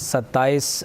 27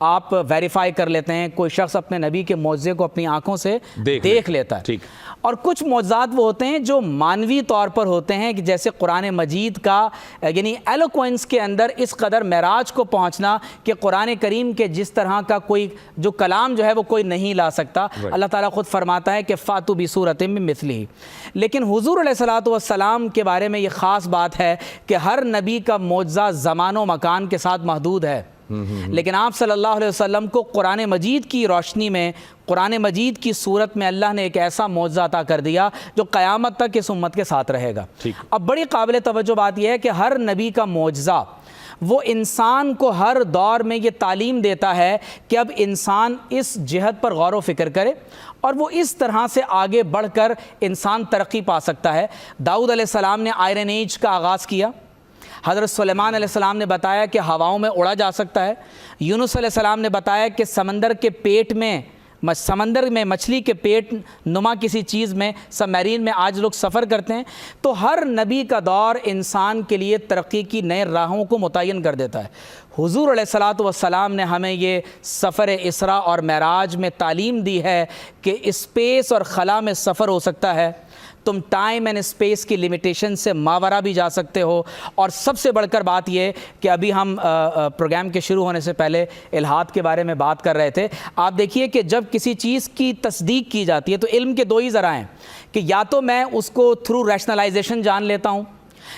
آپ ویریفائی کر لیتے ہیں، کوئی شخص اپنے نبی کے معجزے کو اپنی آنکھوں سے دیکھ لیتا ہے، ٹھیک۔ اور کچھ معجزات وہ ہوتے ہیں جو مانوی طور پر ہوتے ہیں، کہ جیسے قرآن مجید کا یعنی ایلوکوئنس کے اندر اس قدر معراج کو پہنچنا کہ قرآن کریم کے جس طرح کا کوئی جو کلام جو ہے وہ کوئی نہیں لا سکتا۔ اللہ تعالیٰ خود فرماتا ہے کہ فاتو بصورۃ من مثلہ۔ لیکن حضور علیہ الصلوۃ والسلام کے بارے میں یہ خاص بات ہے کہ ہر نبی کا معجزہ زمان و مکان کے ساتھ محدود ہے، لیکن آپ صلی اللہ علیہ وسلم کو قرآن مجید کی روشنی میں، قرآن مجید کی صورت میں اللہ نے ایک ایسا معجزہ عطا کر دیا جو قیامت تک اس امت کے ساتھ رہے گا۔ اب بڑی قابل توجہ بات یہ ہے کہ ہر نبی کا معجزہ وہ انسان کو ہر دور میں یہ تعلیم دیتا ہے کہ اب انسان اس جہت پر غور و فکر کرے اور وہ اس طرح سے آگے بڑھ کر انسان ترقی پا سکتا ہے۔ داؤد علیہ السلام نے آئرن ایج کا آغاز کیا، حضرت سلیمان علیہ السلام نے بتایا کہ ہواؤں میں اڑا جا سکتا ہے، یونس علیہ السلام نے بتایا کہ سمندر میں مچھلی کے پیٹ نما کسی چیز میں سب میرین میں آج لوگ سفر کرتے ہیں۔ تو ہر نبی کا دور انسان کے لیے ترقی کی نئے راہوں کو متعین کر دیتا ہے۔ حضور علیہ الصلوۃ والسلام نے ہمیں یہ سفر اسراء اور معراج میں تعلیم دی ہے کہ اسپیس اور خلا میں سفر ہو سکتا ہے، تم ٹائم اینڈ اسپیس کی لیمیٹیشن سے ماورا بھی جا سکتے ہو، اور سب سے بڑھ کر بات یہ کہ ابھی ہم پروگرام کے شروع ہونے سے پہلے الہاد کے بارے میں بات کر رہے تھے۔ آپ دیکھیے کہ جب کسی چیز کی تصدیق کی جاتی ہے تو علم کے دو ہی ذرائع ہیں، کہ یا تو میں اس کو تھرو ریشنلائزیشن جان لیتا ہوں،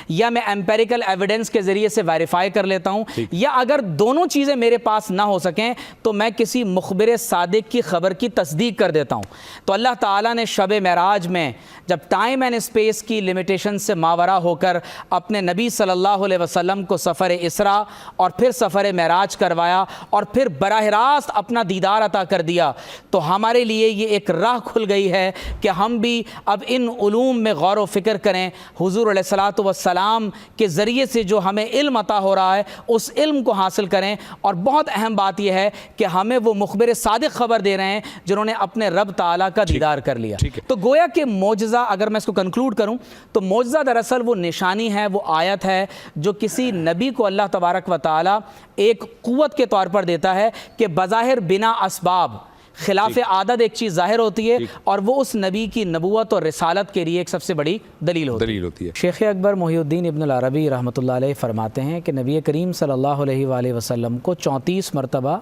یا میں ایمپیریکل ایویڈنس کے ذریعے سے ویریفائی کر لیتا ہوں، یا اگر دونوں چیزیں میرے پاس نہ ہو سکیں تو میں کسی مخبر صادق کی خبر کی تصدیق کر دیتا ہوں۔ تو اللہ تعالیٰ نے شب معراج میں جب ٹائم اینڈ اسپیس کی لیمیٹیشن سے ماورا ہو کر اپنے نبی صلی اللہ علیہ وسلم کو سفر اسراء اور پھر سفر معراج کروایا اور پھر براہ راست اپنا دیدار عطا کر دیا، تو ہمارے لیے یہ ایک راہ کھل گئی ہے کہ ہم بھی اب ان علوم میں غور و فکر کریں۔ حضور علیہ الصلوۃ والسلام کے ذریعے سے جو ہمیں علم عطا ہو رہا ہے اس علم کو حاصل کریں، اور بہت اہم بات یہ ہے کہ ہمیں وہ مخبر صادق خبر دے رہے ہیں جنہوں نے اپنے رب تعالیٰ کا دیدار کر لیا۔ تو گویا کہ معجزہ، اگر میں اس کو کنکلوڈ کروں تو معجزہ دراصل وہ نشانی ہے، وہ آیت ہے جو کسی نبی کو اللہ تبارک و تعالیٰ ایک قوت کے طور پر دیتا ہے کہ بظاہر بنا اسباب خلاف عادت ایک چیز ظاہر ہوتی ہے، اور وہ اس نبی کی نبوت اور رسالت کے لیے ایک سب سے بڑی دلیل ہوتی ہے۔ شیخ اکبر محی الدین ابن العربی رحمۃ اللہ علیہ فرماتے ہیں کہ نبی کریم صلی اللہ علیہ وآلہ وسلم کو 34 مرتبہ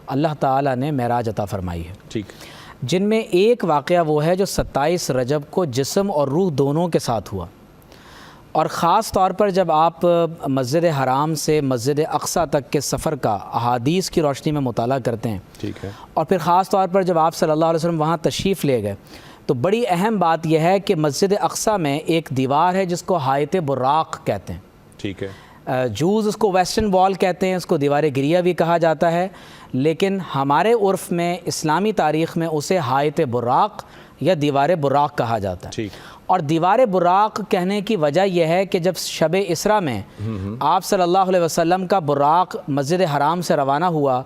اللہ تعالیٰ نے معراج عطا فرمائی ہے، جن میں ایک واقعہ وہ ہے جو 27 رجب کو جسم اور روح دونوں کے ساتھ ہوا، اور خاص طور پر جب آپ مسجد حرام سے مسجد اقصیٰ تک کے سفر کا احادیث کی روشنی میں مطالعہ کرتے ہیں، اور پھر خاص طور پر جب آپ صلی اللہ علیہ وسلم وہاں تشریف لے گئے، تو بڑی اہم بات یہ ہے کہ مسجد اقصیٰ میں ایک دیوار ہے جس کو حائط براق کہتے ہیں، جوز اس کو ویسٹرن وال کہتے ہیں، اس کو دیوار گریہ بھی کہا جاتا ہے، لیکن ہمارے عرف میں اسلامی تاریخ میں اسے حائط براق یا دیوار براق کہا جاتا ہے۔ اور دیوار براق کہنے کی وجہ یہ ہے کہ جب شب اسراء میں آپ صلی اللہ علیہ وسلم کا براق مسجد حرام سے روانہ ہوا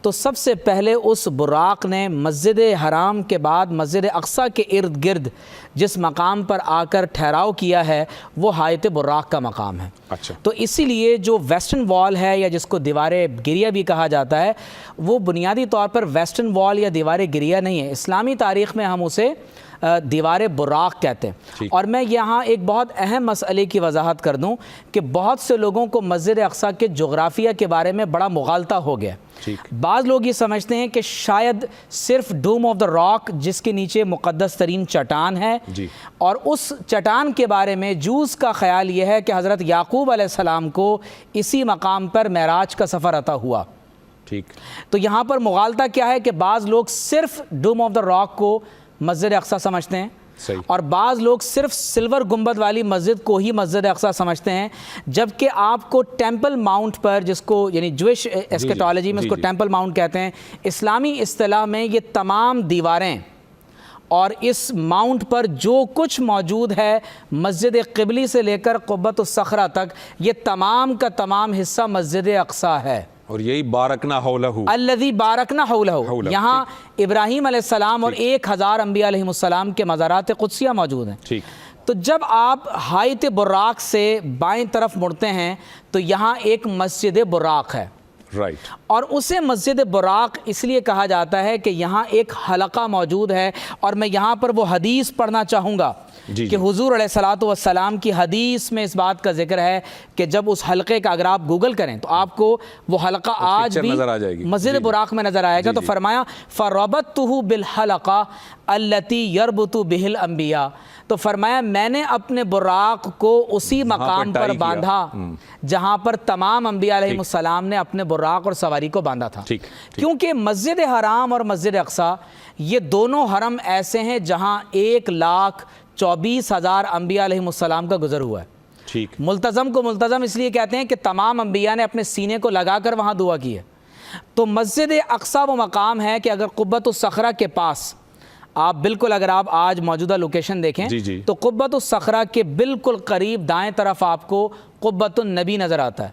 تو سب سے پہلے اس براق نے مسجد حرام کے بعد مسجد اقصیٰ کے ارد گرد جس مقام پر آ کر ٹھہراؤ کیا ہے وہ حائط براق کا مقام ہے۔ تو اسی لیے جو ویسٹرن وال ہے یا جس کو دیوار گریہ بھی کہا جاتا ہے وہ بنیادی طور پر ویسٹرن وال یا دیوار گریہ نہیں ہے، اسلامی تاریخ میں ہم اسے دیوار براق کہتے ہیں۔ اور میں یہاں ایک بہت اہم مسئلے کی وضاحت کر دوں کہ بہت سے لوگوں کو مسجد اقصیٰ کے جغرافیہ کے بارے میں بڑا مغالطہ ہو گیا۔ بعض لوگ یہ سمجھتے ہیں کہ شاید صرف ڈوم آف دا راک جس کے نیچے مقدس ترین چٹان ہے، اور اس چٹان کے بارے میں جوز کا خیال یہ ہے کہ حضرت یعقوب علیہ السلام کو اسی مقام پر معراج کا سفر عطا ہوا۔ تو یہاں پر مغالطہ کیا ہے کہ بعض لوگ صرف ڈوم آف دا راک کو مسجد اقصیٰ سمجھتے ہیں، اور بعض لوگ صرف سلور گنبد والی مسجد کو ہی مسجد اقصیٰ سمجھتے ہیں، جبکہ آپ کو ٹیمپل ماؤنٹ پر، جس کو یعنی جوش ایسکیٹالوجی میں اس کو ٹیمپل ماؤنٹ کہتے ہیں، اسلامی اصطلاح میں یہ تمام دیواریں اور اس ماؤنٹ پر جو کچھ موجود ہے مسجد قبلی سے لے کر قبۃ الصخرہ تک یہ تمام کا تمام حصہ مسجد اقصیٰ ہے، اور یہی بارکنا حولہ الذی بارکنا حولہ۔ یہاں ابراہیم علیہ السلام اور 1000 انبیاء علیہ السلام کے مزارات قدسیہ موجود ہیں۔ تو جب آپ حائط براق سے بائیں طرف مڑتے ہیں تو یہاں ایک مسجد براق ہے، رائٹ. اور اسے مسجد براق اس لیے کہا جاتا ہے کہ یہاں ایک حلقہ موجود ہے، اور میں یہاں پر وہ حدیث پڑھنا چاہوں گا کہ حضور علیہ الصلوۃ والسلام کی حدیث میں اس بات کا ذکر ہے کہ جب اس حلقے کا اگر آپ گوگل کریں تو آپ کو وہ حلقہ آج بھی مسجد براق میں نظر آئے گا. تو فرمایا فَرَبَطْتُهُ بِالْحَلَقَةِ الَّتِي يَرْبُطُ بِهِ الْأَنْبِيَاء، تو فرمایا میں نے اپنے براق کو اسی مقام پر باندھا جہاں پر تمام انبیاء علیہ السلام نے اپنے براق اور سواری کو باندھا تھا. کیونکہ مسجد حرام اور مسجد اقصیٰ یہ دونوں حرم ایسے ہیں جہاں 1,24,000 انبیاء علیہ السلام کا گزر ہوا ہے. ملتزم کو ملتزم اس لیے کہتے ہیں کہ تمام انبیاء نے اپنے سینے کو لگا کر وہاں دعا کی ہے. تو مسجد اقصیٰ وہ مقام ہے کہ اگر قبۃ الصخرہ کے پاس آپ بالکل اگر آپ آج موجودہ لوکیشن دیکھیں تو قبۃ الصخرہ کے بالکل قریب دائیں طرف آپ کو قبۃ النبی نظر آتا ہے.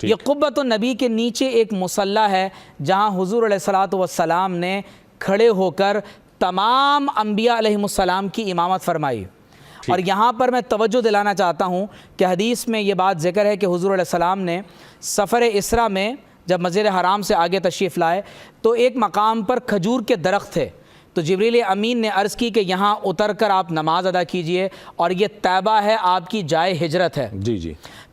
یہ قبۃ النبی کے نیچے ایک مصلی ہے جہاں حضور علیہ الصلوۃ والسلام نے کھڑے ہو کر تمام انبیاء علیہ السلام کی امامت فرمائی. اور یہاں پر میں توجہ دلانا چاہتا ہوں کہ حدیث میں یہ بات ذکر ہے کہ حضور علیہ السلام نے سفر اسرا میں جب مسجد حرام سے آگے تشریف لائے تو ایک مقام پر کھجور کے درخت تھے، تو جبریل امین نے عرض کی کہ یہاں اتر کر آپ نماز ادا کیجئے، اور یہ طیبہ ہے، آپ کی جائے ہجرت ہے.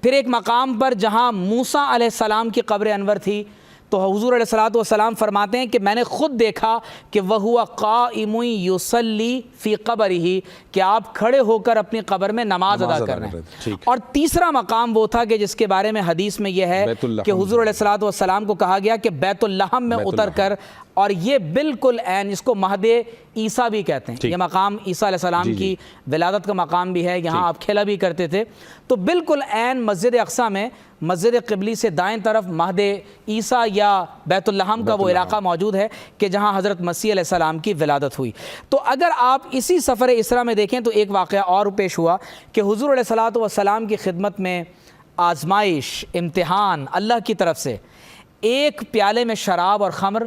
پھر ایک مقام پر جہاں موسیٰ علیہ السلام کی قبر انور تھی تو حضور علیہ الصلوۃ والسلام فرماتے ہیں کہ میں نے خود دیکھا کہ وَهُوَ قَائِمٌ يُصَلِّي فِي قَبْرِهِ، کہ آپ کھڑے ہو کر اپنی قبر میں نماز ادا کر رہے ہیں. اور تیسرا مقام وہ تھا کہ جس کے بارے میں حدیث میں یہ ہے کہ حضور علیہ الصلوۃ والسلام کو کہا گیا کہ بیت اللحم میں اتر کر، اور یہ بالکل عین اس کو مہد عیسیٰ بھی کہتے ہیں، یہ مقام عیسیٰ علیہ السلام کی ولادت کا مقام بھی ہے، یہاں آپ کھیلا بھی کرتے تھے. تو بالکل عین مسجد اقصیٰ میں مسجد قبلی سے دائیں طرف مہد عیسیٰ یا بیت اللحم کا وہ علاقہ موجود ہے کہ جہاں حضرت مسیح علیہ السلام کی ولادت ہوئی. تو اگر آپ اسی سفر اسرا میں دیکھیں تو ایک واقعہ اور پیش ہوا کہ حضور علیہ الصلوۃ والسلام کی خدمت میں آزمائش، امتحان اللہ کی طرف سے، ایک پیالے میں شراب اور خمر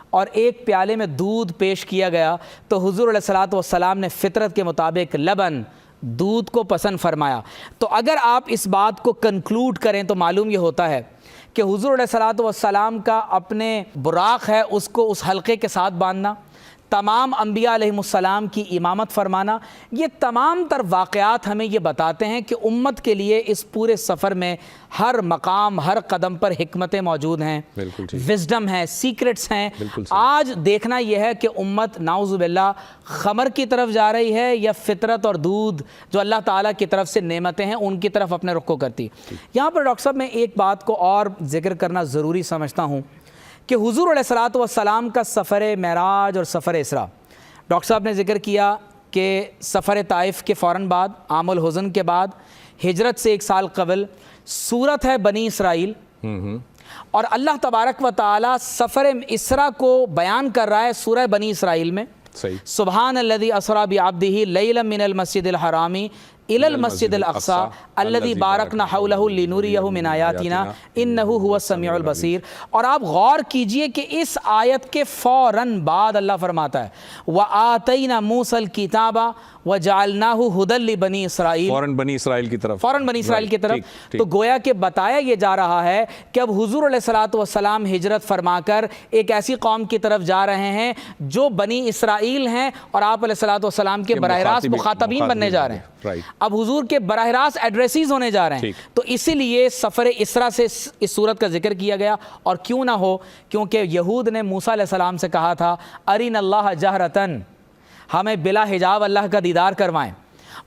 اور ایک پیالے میں دودھ پیش کیا گیا تو حضور علیہ الصلوۃ والسلام نے فطرت کے مطابق لبن، دودھ کو پسند فرمایا. تو اگر آپ اس بات کو کنکلوڈ کریں تو معلوم یہ ہوتا ہے کہ حضور علیہ الصلوۃ والسلام کا اپنے براق ہے اس کو اس حلقے کے ساتھ باندھنا، تمام انبیاء علیہ السلام کی امامت فرمانا، یہ تمام تر واقعات ہمیں یہ بتاتے ہیں کہ امت کے لیے اس پورے سفر میں ہر مقام، ہر قدم پر حکمتیں موجود ہیں، وزڈم ہیں، سیکرٹس ہیں. آج دیکھنا یہ ہے کہ امت نعوذ باللہ خمر کی طرف جا رہی ہے یا فطرت اور دودھ جو اللہ تعالیٰ کی طرف سے نعمتیں ہیں ان کی طرف اپنے رخ کو کرتی. یہاں پر ڈاکٹر صاحب میں ایک بات کو اور ذکر کرنا ضروری سمجھتا ہوں کہ حضور علیہ الصلوۃ والسلام کا سفر معراج اور سفر اسرا، ڈاکٹر صاحب نے ذکر کیا کہ سفر طائف کے فوراً بعد، عام الحزن کے بعد، ہجرت سے 1 سال قبل سورت ہے بنی اسرائیل، اور اللہ تبارک و تعالی سفر اسرا کو بیان کر رہا ہے سورہ بنی اسرائیل میں. سبحان الذی اسری بعبدہ لیلا من المسجد الحرام الی المسجد الاقصی الذی بارکنا حولہ لنوریہ من آیاتنا انہ هو السمیع البصیر. اور آپ غور کیجئے کہ اس آیت کے فوراً بعد اللہ فرماتا ہے وآتینا موسیٰ الکتاب وجعلناہ ھدی لبنی اسرائیل، فوراً بنی اسرائیل کی طرف. تو گویا کہ بتایا یہ جا رہا ہے کہ اب حضور علیہ الصلوۃ والسلام ہجرت فرما کر ایک ایسی قوم کی طرف جا رہے ہیں جو بنی اسرائیل ہیں، اور آپ علیہ الصلوۃ والسلام کے براہ راست مخاطبین بننے جا رہے ہیں، اب حضور کے براہ راست ایڈریسیز ہونے جا رہے ہیں. تو اسی لیے سفر اسرا سے اس صورت کا ذکر کیا گیا. اور کیوں نہ ہو، کیونکہ یہود نے موسیٰ علیہ السلام سے کہا تھا ارنا اللہ جہرتن، ہمیں بلا حجاب اللہ کا دیدار کروائیں.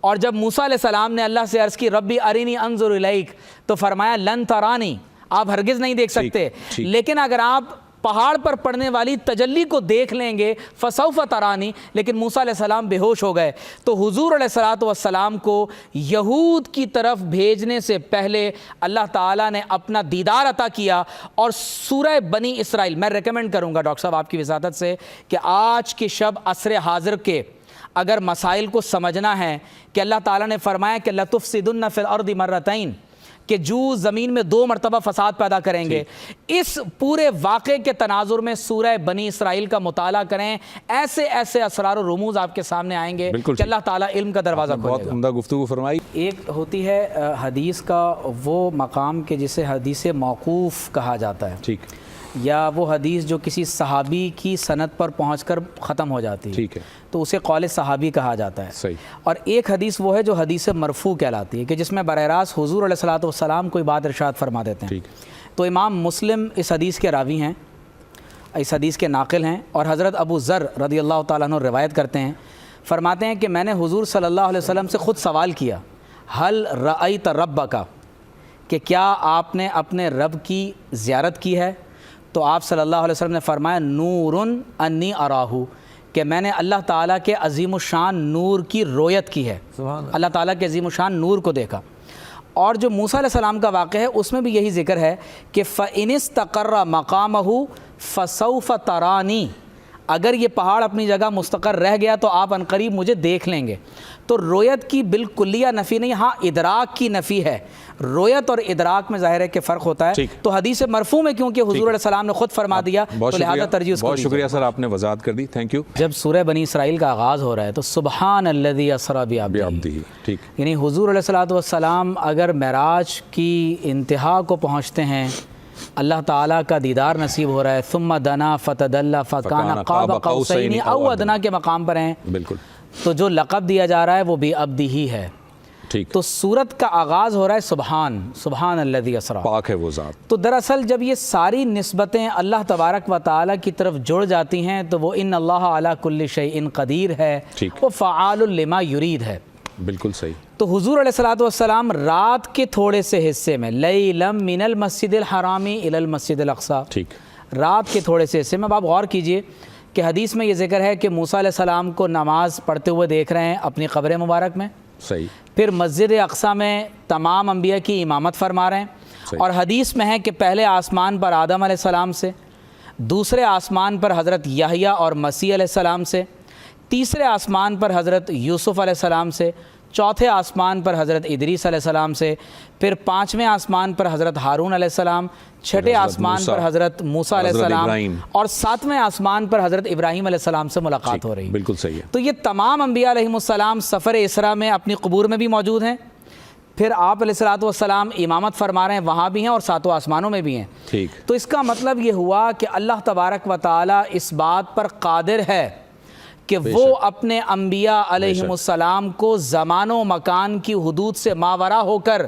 اور جب موسیٰ علیہ السلام نے اللہ سے عرض کی ربی ارینی انظر الیک، تو فرمایا لن ترانی، آپ ہرگز نہیں دیکھ سکتے، لیکن اگر آپ پہاڑ پر پڑنے والی تجلی کو دیکھ لیں گے فسوف ترانی. لیکن موسیٰ علیہ السلام بے ہوش ہو گئے. تو حضور علیہ الصلوۃ والسلام کو یہود کی طرف بھیجنے سے پہلے اللہ تعالیٰ نے اپنا دیدار عطا کیا. اور سورہ بنی اسرائیل میں ریکمینڈ کروں گا ڈاکٹر صاحب آپ کی وساطت سے کہ آج کی شب عصر حاضر کے اگر مسائل کو سمجھنا ہے کہ اللہ تعالیٰ نے فرمایا کہ لَتُفْسِدُنَّ فِي الْأَرْضِ مَرَّتَيْن، کہ جو زمین میں 2 مرتبہ فساد پیدا کریں گے. اس پورے واقعے کے تناظر میں سورہ بنی اسرائیل کا مطالعہ کریں, ایسے ایسے اسرار و رموز آپ کے سامنے آئیں گے کہ اللہ تعالیٰ علم کا دروازہ کھولے گا. بہت عمدہ گفتگو فرمائی. ایک ہوتی ہے حدیث کا وہ مقام کہ جسے حدیث موقوف کہا جاتا ہے, ٹھیک, یا وہ حدیث جو کسی صحابی کی سند پر پہنچ کر ختم ہو جاتی ہے, ٹھیک ہے, تو اسے قول صحابی کہا جاتا ہے. صحیح. اور ایک حدیث وہ ہے جو حدیث مرفوع کہلاتی ہے کہ جس میں براہ راست حضور علیہ الصلوۃ والسلام کوئی بات ارشاد فرما دیتے ہیں. ٹھیک. تو امام مسلم اس حدیث کے راوی ہیں, اس حدیث کے ناقل ہیں, اور حضرت ابو ذر رضی اللہ تعالیٰ عنہ روایت کرتے ہیں, فرماتے ہیں کہ میں نے حضور صلی اللہ علیہ وسلم سے خود سوال کیا, حل رأیت ربک, کہ کیا آپ نے اپنے رب کی زیارت کی ہے؟ تو آپ صلی اللہ علیہ وسلم نے فرمایا نور انی اراہو, کہ میں نے اللہ تعالیٰ کے عظیم الشان نور کی رویت کی ہے, اللہ تعالیٰ کے عظیم الشان نور کو دیکھا. اور جو موسیٰ علیہ السلام کا واقعہ ہے اس میں بھی یہی ذکر ہے کہ فَإِنِ اسْتَقَرَّ مَقَامَهُ فَسَوْفَ تَرَانِي, اگر یہ پہاڑ اپنی جگہ مستقر رہ گیا تو آپ عنقریب مجھے دیکھ لیں گے. تو رویت کی بالکلیہ نفی نہیں, ہاں ادراک کی نفی ہے. رویت اور ادراک میں ظاہر ہے کہ فرق ہوتا ہے. تو حدیث مرفوع میں کیونکہ حضور علیہ السلام نے خود فرما دیا تو لہذا ترجیح اس کو. بہت شکریہ سر, آپ نے وضاحت کر دی, تھینک یو. جب سورہ بنی اسرائیل کا آغاز ہو رہا ہے تو سبحان الذی اسری بعبدہ, ٹھیک, یعنی حضور علیہ الصلوۃ والسلام اگر معراج کی انتہا کو پہنچتے ہیں, اللہ تعالیٰ کا دیدار نصیب ہو رہا ہے, ثم دنا فتدلی فکان قاب قوسین او ادنی کے مقام پر ہیں, بالکل, تو جو لقب دیا جا رہا ہے وہ بعبدہ ہی ہے. ٹھیک. تو سورت کا آغاز ہو رہا ہے سبحان الذی اسری, پاک ہے وہ ذات. تو دراصل جب یہ ساری نسبتیں اللہ تبارک و تعالیٰ کی طرف جڑ جاتی ہیں تو وہ ان اللہ علی کل شیء قدیر ہے, وہ فعال لما یرید ہے. بالکل صحیح. تو حضور علیہ الصلوۃ والسلام رات کے تھوڑے سے حصے میں لیلا من المسجد الحرام الی المسجد الاقصی, ٹھیک, رات کے تھوڑے سے حصے میں, آپ غور کیجئے کہ حدیث میں یہ ذکر ہے کہ موسیٰ علیہ السلام کو نماز پڑھتے ہوئے دیکھ رہے ہیں اپنی قبر مبارک میں, صحیح, پھر مسجد اقصی میں تمام انبیاء کی امامت فرما رہے ہیں, اور حدیث میں ہے کہ پہلے آسمان پر آدم علیہ السلام سے, دوسرے آسمان پر حضرت یحییٰ اور مسیح علیہ السلام سے, تیسرے آسمان پر حضرت یوسف علیہ السلام سے, چوتھے آسمان پر حضرت ادریس علیہ السلام سے, پھر پانچویں آسمان پر حضرت ہارون علیہ السلام, چھٹے آسمان پر حضرت موسیٰ علیہ السلام, اور ساتویں آسمان پر حضرت ابراہیم علیہ السلام سے ملاقات ہو رہی ہے. بالکل صحیح ہے. تو یہ تمام انبیاء علیہم السلام سفر اسراء میں اپنی قبور میں بھی موجود ہیں, پھر آپ علیہ الصلوۃ والسلام امامت فرما رہے ہیں وہاں بھی ہیں اور ساتوں آسمانوں میں بھی ہیں. ٹھیک. تو اس کا مطلب یہ ہوا کہ اللہ تبارک و تعالیٰ اس بات پر قادر ہے کہ وہ اپنے انبیاء علیہم السلام کو زمان و مکان کی حدود سے ماورا ہو کر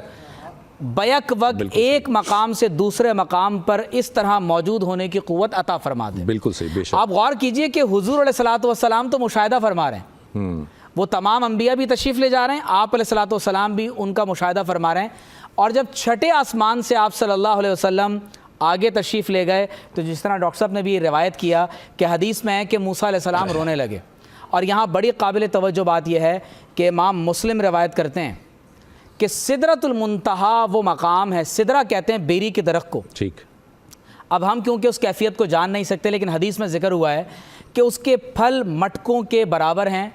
بیک وقت ایک مقام سے دوسرے مقام پر اس طرح موجود ہونے کی قوت عطا فرما دے. بالکل صحیح, بے شک. آپ غور کیجئے کہ حضور علیہ الصلوۃ والسلام تو مشاہدہ فرما رہے ہیں, وہ تمام انبیاء بھی تشریف لے جا رہے ہیں, آپ علیہ الصلوۃ والسلام بھی ان کا مشاہدہ فرما رہے ہیں, اور جب چھٹے آسمان سے آپ صلی اللہ علیہ وسلم آگے تشریف لے گئے تو جس طرح ڈاکٹر صاحب نے بھی روایت کیا کہ حدیث میں ہے کہ موسیٰ علیہ السلام رونے لگے. اور یہاں بڑی قابل توجہ بات یہ ہے کہ امام مسلم روایت کرتے ہیں کہ سدرۃ المنتہا وہ مقام ہے, سدرہ کہتے ہیں بیری کے درخت کو. ٹھیک. اب ہم کیونکہ اس کیفیت کو جان نہیں سکتے, لیکن حدیث میں ذکر ہوا ہے کہ اس کے پھل مٹکوں کے برابر ہیں,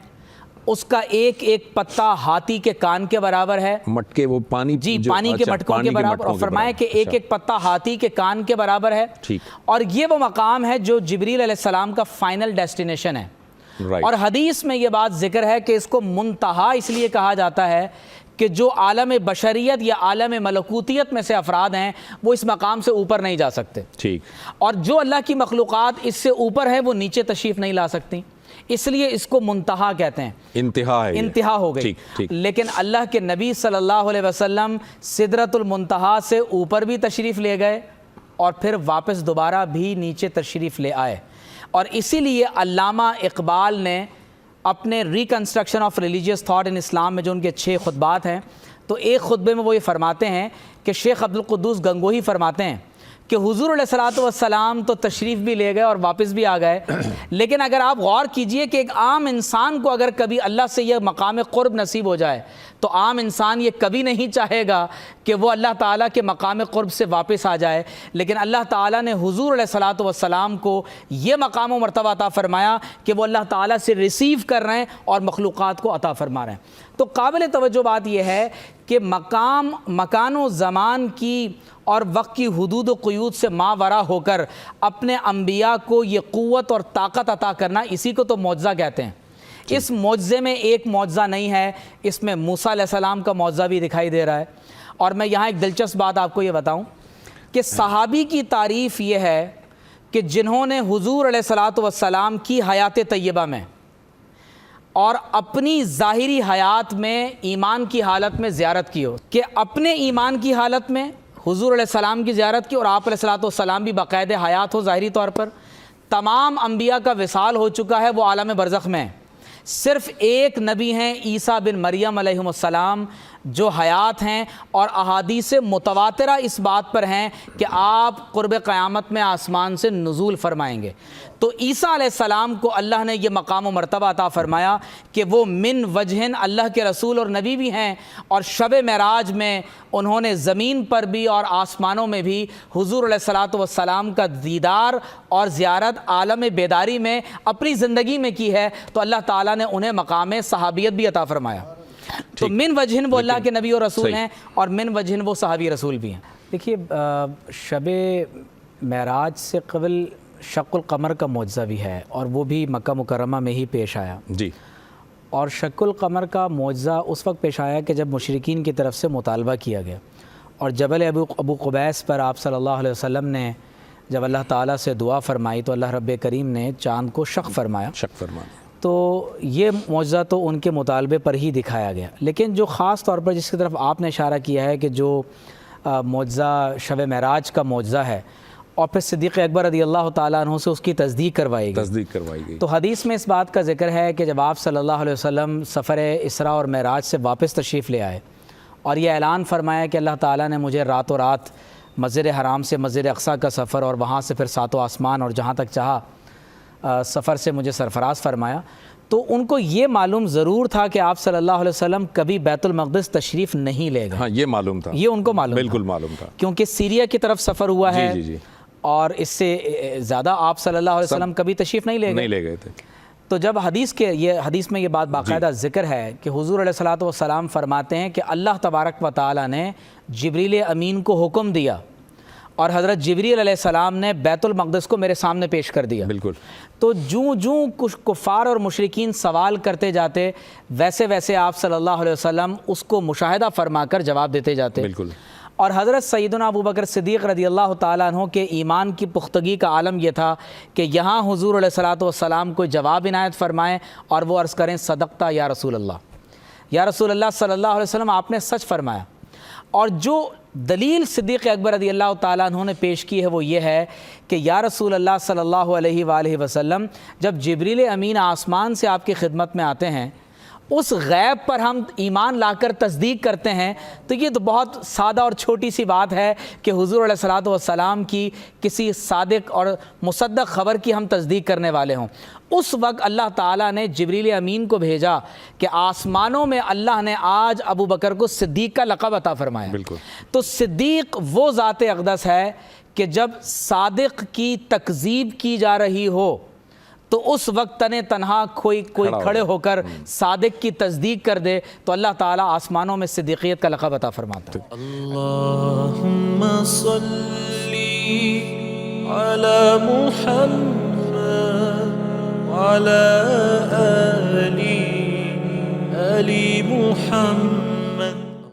اس کا ایک ایک پتا ہاتھی کے کان کے برابر ہے. مٹکے وہ پانی, جی پانی کے مٹکوں کے برابر, اور فرمایا کہ ایک ایک پتا ہاتھی کے کان کے برابر ہے. ٹھیک. اور یہ وہ مقام ہے جو جبریل علیہ السلام کا فائنل ڈیسٹینیشن ہے. اور حدیث میں یہ بات ذکر ہے کہ اس کو منتہا اس لیے کہا جاتا ہے کہ جو عالم بشریت یا عالم ملکوتیت میں سے افراد ہیں وہ اس مقام سے اوپر نہیں جا سکتے. ٹھیک. اور جو اللہ کی مخلوقات اس سے اوپر ہیں وہ نیچے تشریف نہیں لا سکتی, اس لیے اس کو منتہا کہتے ہیں. انتہا ہے, انتہا ہو گئی. لیکن اللہ کے نبی صلی اللہ علیہ وسلم سدرۃ المنتہا سے اوپر بھی تشریف لے گئے اور پھر واپس دوبارہ بھی نیچے تشریف لے آئے. اور اسی لیے علامہ اقبال نے اپنے reconstruction of religious thought in Islam میں جو ان کے 6 خطبات ہیں, تو ایک خطبے میں وہ یہ فرماتے ہیں کہ شیخ عبد القدوس گنگوہی فرماتے ہیں کہ حضور علیہ الصلوۃ والسلام تو تشریف بھی لے گئے اور واپس بھی آ گئے، لیکن اگر آپ غور کیجئے کہ ایک عام انسان کو اگر کبھی اللہ سے یہ مقام قرب نصیب ہو جائے تو عام انسان یہ کبھی نہیں چاہے گا کہ وہ اللہ تعالیٰ کے مقام قرب سے واپس آ جائے، لیکن اللہ تعالیٰ نے حضور علیہ الصلوۃ والسلام کو یہ مقام و مرتبہ عطا فرمایا کہ وہ اللہ تعالیٰ سے ریسیو کر رہے ہیں اور مخلوقات کو عطا فرما رہے ہیں۔ تو قابل توجہ بات یہ ہے کہ مکان و زمان کی اور وقت کی حدود و قیود سے ماورا ہو کر اپنے انبیاء کو یہ قوت اور طاقت عطا کرنا، اسی کو تو معجزہ کہتے ہیں۔ اس معجزے میں ایک معجزہ نہیں ہے، اس میں موسیٰ علیہ السلام کا معجزہ بھی دکھائی دے رہا ہے۔ اور میں یہاں ایک دلچسپ بات آپ کو یہ بتاؤں کہ صحابی کی تعریف یہ ہے کہ جنہوں نے حضور علیہ الصلوۃ والسلام کی حیات طیبہ میں اور اپنی ظاہری حیات میں ایمان کی حالت میں زیارت کی ہو، کہ اپنے ایمان کی حالت میں حضور علیہ السلام کی زیارت کی اور آپ علیہ الصلوۃ والسلام بھی باقاعدہ حیات ہو ظاہری طور پر۔ تمام انبیاء کا وصال ہو چکا ہے، وہ عالم برزخ میں ہے، صرف ایک نبی ہیں عیسیٰ بن مریم علیہ السلام جو حیات ہیں، اور احادیث متواترہ اس بات پر ہیں کہ آپ قرب قیامت میں آسمان سے نزول فرمائیں گے۔ تو عیسیٰ علیہ السلام کو اللہ نے یہ مقام و مرتبہ عطا فرمایا کہ وہ من وجہن اللہ کے رسول اور نبی بھی ہیں، اور شب معراج میں انہوں نے زمین پر بھی اور آسمانوں میں بھی حضور علیہ الصلوۃ والسلام کا دیدار اور زیارت عالم بیداری میں اپنی زندگی میں کی ہے، تو اللہ تعالیٰ نے انہیں مقام صحابیت بھی عطا فرمایا۔ تو من وجہن وہ اللہ کے نبی اور رسول ہیں، اور من وجہن وہ صحابی رسول بھی ہیں۔ دیکھیے شب معراج سے قبل شق القمر کا معجزہ بھی ہے، اور وہ بھی مکہ مکرمہ میں ہی پیش آیا جی۔ اور شق القمر کا معجزہ اس وقت پیش آیا کہ جب مشرکین کی طرف سے مطالبہ کیا گیا، اور جبل ابو قبیس پر آپ صلی اللہ علیہ وسلم نے جب اللہ تعالیٰ سے دعا فرمائی تو اللہ رب کریم نے چاند کو شق فرمایا۔ تو یہ معجزہ تو ان کے مطالبے پر ہی دکھایا گیا، لیکن جو خاص طور پر جس کی طرف آپ نے اشارہ کیا ہے کہ جو معجزہ شب معراج کا معجزہ ہے، اور پھر صدیق اکبر رضی اللہ تعالیٰ عنہ سے اس کی تصدیق کروائی گئی۔ تو حدیث میں اس بات کا ذکر ہے کہ جب آپ صلی اللہ علیہ وسلم سفر اسراء اور معراج سے واپس تشریف لے آئے اور یہ اعلان فرمایا کہ اللہ تعالیٰ نے مجھے راتوں رات مسجد حرام سے مسجد اقصیٰ کا سفر اور وہاں سے پھر ساتوں آسمان اور جہاں تک چاہا سفر سے مجھے سرفراز فرمایا، تو ان کو یہ معلوم ضرور تھا کہ آپ صلی اللہ علیہ وسلم کبھی بیت المقدس تشریف نہیں لے گئے۔ ہاں یہ معلوم تھا، یہ ان کو معلوم بالکل معلوم تھا، کیونکہ سیریا کی طرف سفر ہوا ہے اور اس سے زیادہ آپ صلی اللہ علیہ وسلم کبھی تشریف نہیں لے گئے تھے۔ تو جب حدیث میں یہ بات باقاعدہ ذکر ہے کہ حضور علیہ الصلوۃ والسلام فرماتے ہیں کہ اللہ تبارک و تعالیٰ نے جبریل امین کو حکم دیا اور حضرت جبریل علیہ السلام نے بیت المقدس کو میرے سامنے پیش کر دیا۔ بالکل۔ تو جوں کچھ کفار اور مشرکین سوال کرتے جاتے، ویسے ویسے آپ صلی اللہ علیہ وسلم اس کو مشاہدہ فرما کر جواب دیتے جاتے۔ بالکل۔ اور حضرت سیدنا ابو بکر صدیق رضی اللہ تعالیٰ عنہ کے ایمان کی پختگی کا عالم یہ تھا کہ یہاں حضور علیہ الصلوۃ والسلام کو جواب عنایت فرمائیں اور وہ عرض کریں صدقتا یا رسول اللہ، یا رسول اللہ صلی اللہ علیہ وسلم آپ نے سچ فرمایا۔ اور جو دلیل صدیق اکبر رضی اللہ تعالیٰ عنہ نے پیش کی ہے وہ یہ ہے کہ یا رسول اللہ صلی اللہ علیہ وآلہ وسلم، جب جبریل امین آسمان سے آپ کی خدمت میں آتے ہیں، اس غیب پر ہم ایمان لا کر تصدیق کرتے ہیں، تو یہ تو بہت سادہ اور چھوٹی سی بات ہے کہ حضور علیہ الصلوۃ والسلام کی کسی صادق اور مصدق خبر کی ہم تصدیق کرنے والے ہوں۔ اس وقت اللہ تعالیٰ نے جبریل امین کو بھیجا کہ آسمانوں میں اللہ نے آج ابو بکر کو صدیق کا لقب عطا فرمایا۔ بالکل۔ تو صدیق وہ ذات اقدس ہے کہ جب صادق کی تکذیب کی جا رہی ہو تو اس وقت تنہا کوئی کھڑے ہو کر صادق کی تصدیق کر دے تو اللہ تعالیٰ آسمانوں میں صدیقیت کا لقب عطا فرماتا ہے۔ اللہم صلی علی محمد وعلی آل محمد